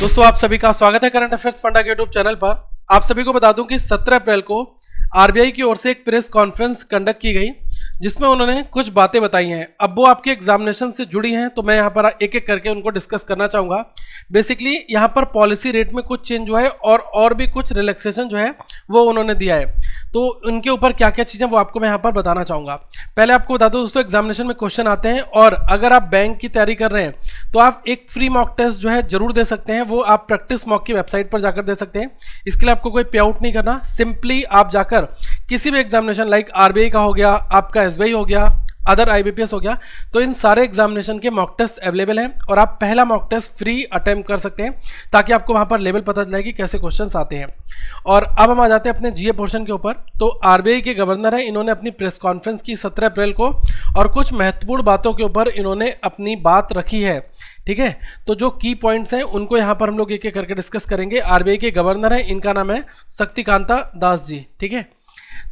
दोस्तों आप सभी का स्वागत है करंट अफेयर्स फंडा के यूट्यूब चैनल पर। आप सभी को बता दूं कि 17 अप्रैल को आरबीआई की ओर से एक प्रेस कॉन्फ्रेंस कंडक्ट की गई जिसमें उन्होंने कुछ बातें बताई हैं। अब वो आपके एग्जामिनेशन से जुड़ी हैं तो मैं यहाँ पर एक एक करके उनको डिस्कस करना चाहूँगा। बेसिकली यहाँ पर पॉलिसी रेट में कुछ चेंज हुआ है और भी कुछ रिलैक्सेशन जो है वो उन्होंने दिया है, तो उनके ऊपर क्या क्या चीज़ें वो आपको मैं यहाँ पर बताना चाहूँगा। पहले आपको बता दूँ दोस्तों, एग्जामिनेशन में क्वेश्चन आते हैं और अगर आप बैंक की तैयारी कर रहे हैं तो आप एक फ्री मॉक टेस्ट जो है जरूर दे सकते हैं। वो आप प्रैक्टिस मॉक की वेबसाइट पर जाकर दे सकते हैं। इसके लिए आपको कोई पे आउट नहीं करना, सिंपली आप जाकर किसी भी एग्जामिनेशन लाइक आरबीआई का हो गया, आपका एसबीआई हो गया, अदर आईबीपीएस हो गया, तो इन सारे एग्जामिनेशन के मॉक टेस्ट अवेलेबल हैं और आप पहला मॉक टेस्ट फ्री अटेम्प्ट कर सकते हैं ताकि आपको वहां पर लेवल पता चले कि कैसे क्वेश्चंस आते हैं। और अब हम आ जाते हैं अपने जीए पोर्शन के ऊपर। तो आरबीआई के गवर्नर हैं, इन्होंने अपनी प्रेस कॉन्फ्रेंस की 17 अप्रैल को और कुछ महत्वपूर्ण बातों के ऊपर इन्होंने अपनी बात रखी है। ठीक है, तो जो की पॉइंट्स हैं उनको यहाँ पर हम लोग एक एक करके डिस्कस करेंगे। आरबीआई के गवर्नर हैं, इनका नाम है शक्तिकांता दास जी। ठीक है,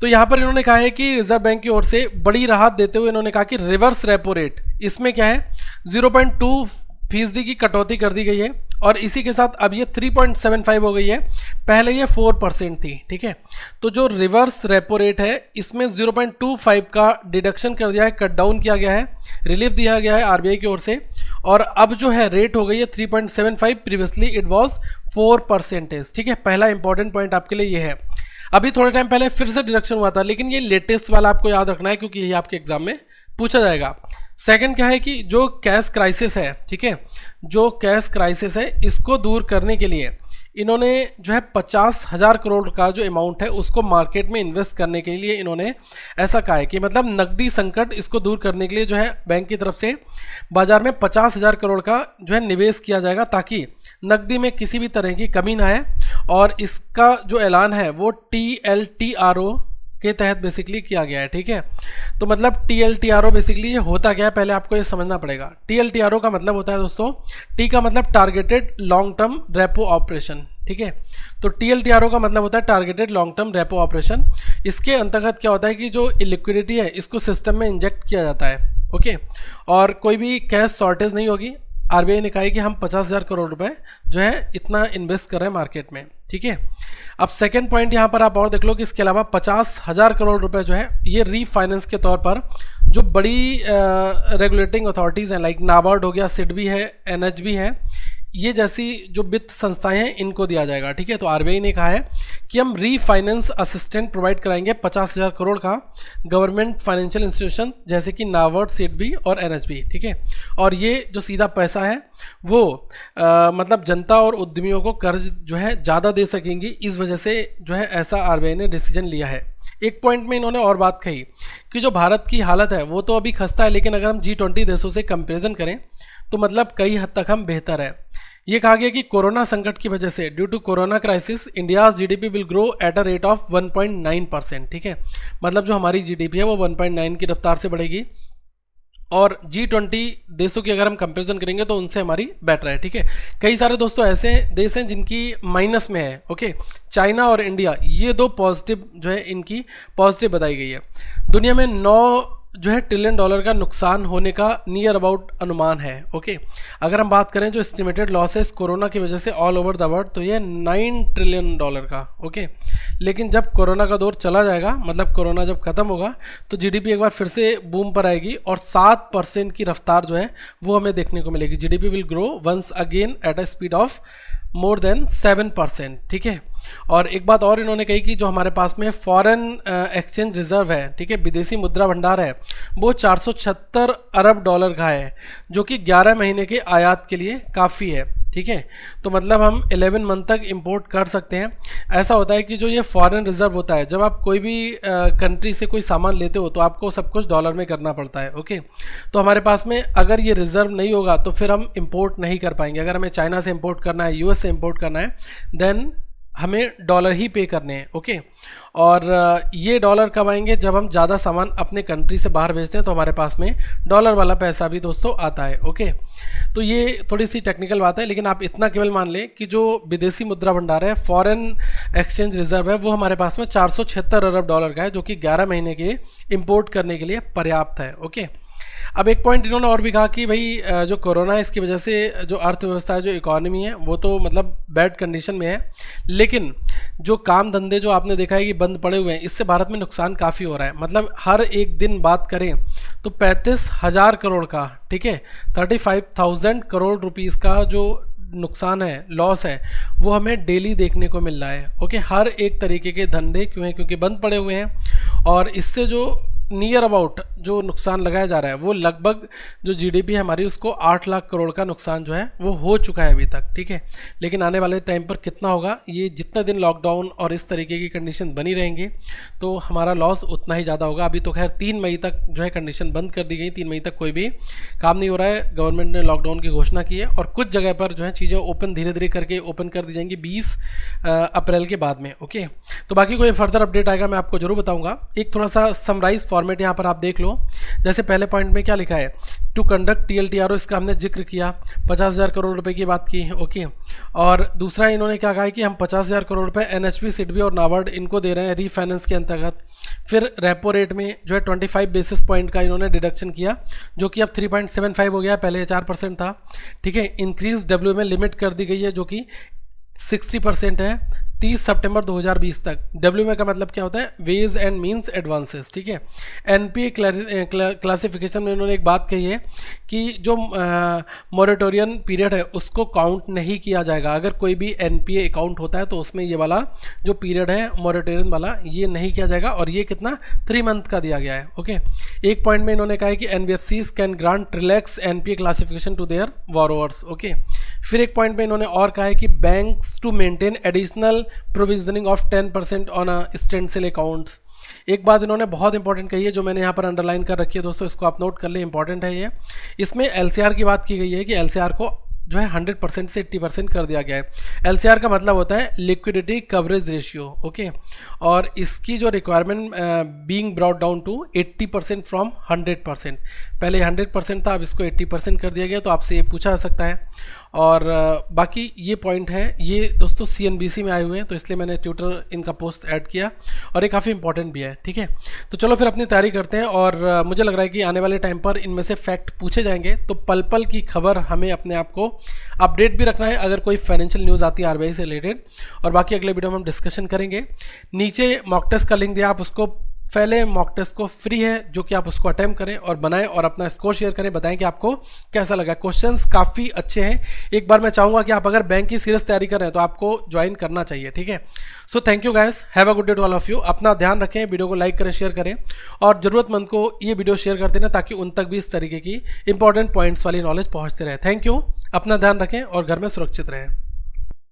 तो यहाँ पर इन्होंने कहा है कि रिजर्व बैंक की ओर से बड़ी राहत देते हुए इन्होंने कहा कि रिवर्स रेपो रेट, इसमें क्या है 0.2% की कटौती कर दी गई है और इसी के साथ अब ये 3.75 हो गई है, पहले ये 4% थी। ठीक है, तो जो रिवर्स रेपो रेट है इसमें 0.25 का डिडक्शन कर दिया है, कट डाउन किया गया है, रिलीफ दिया गया है आरबीआई की ओर से और अब जो है रेट हो गई है 3.75, प्रीवियसली इट वाज 4%। ठीक है, पहला इंपॉर्टेंट पॉइंट आपके लिए ये है। अभी थोड़े टाइम पहले फिर से डिडक्शन हुआ था, लेकिन ये लेटेस्ट वाला आपको याद रखना है क्योंकि ये आपके एग्जाम में पूछा जाएगा। सेकंड क्या है कि जो कैश क्राइसिस है, ठीक है, जो कैश क्राइसिस है इसको दूर करने के लिए इन्होंने जो है 50,000 करोड़ का जो अमाउंट है उसको मार्केट में इन्वेस्ट करने के लिए इन्होंने ऐसा कहा है कि मतलब नकदी संकट इसको दूर करने के लिए जो है बैंक की तरफ से बाजार में 50,000 करोड़ का जो है निवेश किया जाएगा ताकि नकदी में किसी भी तरह की कमी ना आए। और इसका जो ऐलान है वो TLTRO के तहत बेसिकली किया गया है। ठीक है, तो मतलब TLTRO बेसिकली ये होता क्या है पहले आपको ये समझना पड़ेगा। TLTRO का मतलब होता है दोस्तों, टी का मतलब targeted long term repo operation. ठीक है, तो TLTRO का मतलब होता है targeted long term repo operation. इसके अंतर्गत क्या होता है कि जो लिक्विडिटी है इसको सिस्टम में इंजेक्ट किया जाता है। ओके, और कोई भी कैश शॉर्टेज नहीं होगी। आरबीआई ने कहा है कि हम 50,000 करोड़ रुपए जो है इतना इन्वेस्ट कर रहे हैं मार्केट में। ठीक है, अब सेकंड पॉइंट यहाँ पर आप और देख लो कि इसके अलावा 50,000 करोड़ रुपए जो है ये रीफाइनेंस के तौर पर जो बड़ी रेगुलेटिंग अथॉरिटीज़ हैं लाइक नाबार्ड हो गया, सिडबी है, एनएचबी है, ये जैसी जो वित्त संस्थाएं हैं इनको दिया जाएगा। ठीक है, तो आरबीआई ने कहा है कि हम रीफाइनेंस असिस्टेंट प्रोवाइड कराएंगे 50,000 करोड़ का गवर्नमेंट फाइनेंशियल इंस्टीट्यूशन जैसे कि नाबार्ड, सिडबी और एनएचबी। ठीक है, और ये जो सीधा पैसा है वो मतलब जनता और उद्यमियों को कर्ज जो है ज़्यादा दे सकेंगी, इस वजह से जो है ऐसा आरबीआई ने डिसीजन लिया है। एक पॉइंट में इन्होंने और बात कही कि जो भारत की हालत है वो तो अभी खस्ता है, लेकिन अगर हम G20 देशों से कंपेरिजन करें तो मतलब कई हद तक हम बेहतर है। ये कहा गया कि कोरोना संकट की वजह से due to corona crisis India's GDP will grow at a rate of 1.9%। ठीक है, मतलब जो हमारी जीडीपी है वो 1.9 की रफ्तार से बढ़ेगी और G20 देशों की अगर हम कंपैरिजन करेंगे तो उनसे हमारी बेटर है। ठीक है, कई सारे दोस्तों ऐसे देश हैं जिनकी माइनस में है। ओके, चाइना और इंडिया, ये दो पॉजिटिव जो है इनकी पॉजिटिव बताई गई है। दुनिया में 9 जो है ट्रिलियन डॉलर का नुकसान होने का नियर अबाउट अनुमान है। ओके, अगर हम बात करें जो एस्टिमेटेड लॉसेस कोरोना की वजह से ऑल ओवर द वर्ल्ड, तो ये 9 ट्रिलियन डॉलर का। ओके, लेकिन जब कोरोना का दौर चला जाएगा, मतलब कोरोना जब खत्म होगा तो जीडीपी एक बार फिर से बूम पर आएगी और 7% की रफ्तार जो है वो हमें देखने को मिलेगी। GDP will grow once again at a speed of more than 7%। ठीक है, और एक बात और इन्होंने कही कि जो हमारे पास में फॉरेन एक्सचेंज रिजर्व है, ठीक है, विदेशी मुद्रा भंडार है, वो 476 अरब डॉलर का है जो कि 11 महीने के आयात के लिए काफ़ी है। ठीक है, तो मतलब हम 11 मंथ तक इंपोर्ट कर सकते हैं। ऐसा होता है कि जो ये फॉरेन रिजर्व होता है, जब आप कोई भी कंट्री से कोई सामान लेते हो तो आपको सब कुछ डॉलर में करना पड़ता है। ओके, तो हमारे पास में अगर ये रिजर्व नहीं होगा तो फिर हम इंपोर्ट नहीं कर पाएंगे। अगर हमें चाइना से इंपोर्ट करना है, यूएस से इंपोर्ट करना है, देन हमें डॉलर ही पे करने हैं। ओके, और ये डॉलर कब आएंगे? जब हम ज़्यादा सामान अपने कंट्री से बाहर भेजते हैं तो हमारे पास में डॉलर वाला पैसा भी दोस्तों आता है। ओके, तो ये थोड़ी सी टेक्निकल बात है, लेकिन आप इतना केवल मान लें कि जो विदेशी मुद्रा भंडार है, फॉरेन एक्सचेंज रिजर्व है, वो हमारे पास में 476 अरब डॉलर का है जो कि 11 महीने के इंपोर्ट करने के लिए पर्याप्त है। ओके, अब एक पॉइंट इन्होंने और भी कहा कि भाई जो कोरोना है इसकी वजह से जो अर्थव्यवस्था है, जो इकोनॉमी है, वो तो मतलब बैड कंडीशन में है, लेकिन जो काम धंधे जो आपने देखा है कि बंद पड़े हुए हैं, इससे भारत में नुकसान काफ़ी हो रहा है। मतलब हर एक दिन बात करें तो 35,000 करोड़ का, ठीक है, 35,000 करोड़ रुपीस का जो नुकसान है, लॉस है, वो हमें डेली देखने को मिल रहा है। ओके, हर एक तरीके के धंधे क्यों हैं, क्योंकि बंद पड़े हुए हैं। और इससे जो नियर अबाउट जो नुकसान लगाया जा रहा है, वो लगभग जो जीडीपी है हमारी, उसको 8 लाख करोड़ का नुकसान जो है वो हो चुका है अभी तक, ठीक है। लेकिन आने वाले टाइम पर कितना होगा, ये जितने दिन लॉकडाउन और इस तरीके की कंडीशन बनी रहेंगी तो हमारा लॉस उतना ही ज़्यादा होगा। अभी तो खैर 3 मई तक जो है कंडीशन बंद कर दी गई, 3 मई तक कोई भी काम नहीं हो रहा है, गवर्नमेंट ने लॉकडाउन की घोषणा की है। और कुछ जगह पर जो है चीज़ें ओपन धीरे धीरे करके ओपन कर दी जाएंगी 20 अप्रैल के बाद में। ओके, तो बाकी कोई फर्दर अपडेट आएगा मैं आपको जरूर बताऊंगा। एक थोड़ा सा समराइज फॉर्मेट यहाँ पर आप देख लो। जैसे पहले पॉइंट में क्या लिखा है, टू कंडक्ट TLTRO, इसका हमने जिक्र किया, 50,000 करोड़ रुपए की बात की। ओके, और दूसरा इन्होंने क्या कहा है कि हम 50,000 करोड़ रुपए NHB, SIDBI और नाबार्ड इनको दे रहे हैं रीफाइनेंस के अंतर्गत। फिर रेपो रेट में जो है 25 बेसिस पॉइंट का इन्होंने डिडक्शन किया, जो कि अब 3.75 हो गया, पहले 4% था, ठीक है। इंक्रीज WMA लिमिट कर दी गई है, जो कि 60% है 30 सितंबर 2020 तक। WMA का मतलब क्या होता है, वेज एंड मींस एडवांसेस, ठीक है। NPA क्लासिफिकेशन में उन्होंने एक बात कही है कि जो मॉरेटोरियन पीरियड है उसको काउंट नहीं किया जाएगा। अगर कोई भी NPA अकाउंट होता है तो उसमें ये वाला जो पीरियड है मॉरेटोरियन वाला, ये नहीं किया जाएगा। और ये कितना, 3 मंथ का दिया गया है। ओके, एक पॉइंट में इन्होंने कहा है कि NBFCs can grant relax NPA classification to their borrowers. Okay, फिर एक पॉइंट में इन्होंने और कहा है कि banks to maintain additional provisioning of 10% on standstill accounts. एक बात इन्होंने बहुत इंपॉर्टेंट कही है, जो मैंने यहाँ पर अंडरलाइन कर रखी है दोस्तों, इसको आप नोट कर ले, इंपॉर्टेंट है ये। इसमें LCR की बात की गई है कि LCR को जो है 100% से 80% कर दिया गया है। LCR का मतलब होता है लिक्विडिटी कवरेज रेशियो। ओके, और इसकी जो requirement being brought down to 80% from 100%। पहले 100% था, अब इसको 80% कर दिया गया। तो आपसे ये पूछा जा सकता है। और बाकी ये पॉइंट है, ये दोस्तों CNBC में आए हुए हैं, तो इसलिए मैंने ट्विटर इनका पोस्ट ऐड किया, और ये काफ़ी इंपॉर्टेंट भी है, ठीक है। तो चलो फिर अपनी तैयारी करते हैं। और मुझे लग रहा है कि आने वाले टाइम पर इनमें से फैक्ट पूछे जाएंगे, तो पल पल की खबर हमें अपने आप को अपडेट भी रखना है अगर कोई फाइनेंशियल न्यूज़ आती है RBI से रिलेटेड। और बाकी अगले वीडियो में हम डिस्कशन करेंगे। नीचे मॉक टेस्ट का लिंक दिया, आप उसको पहले मॉक टेस्ट को फ्री है, जो कि आप उसको अटेम्प्ट करें और बनाएं और अपना स्कोर शेयर करें, बताएं कि आपको कैसा लगा। क्वेश्चंस काफ़ी अच्छे हैं। एक बार मैं चाहूँगा कि आप अगर बैंक की सीरियस तैयारी कर रहे हैं तो आपको ज्वाइन करना चाहिए, ठीक है। So thank you guys, have a good day to all of you. अपना ध्यान रखें, वीडियो को लाइक करें, शेयर करें, और ज़रूरतमंद को ये वीडियो शेयर करते रहें ताकि उन तक भी इस तरीके की इंपॉर्टेंट पॉइंट्स वाली नॉलेज पहुँचते रहे। थैंक यू, अपना ध्यान रखें और घर में सुरक्षित रहें।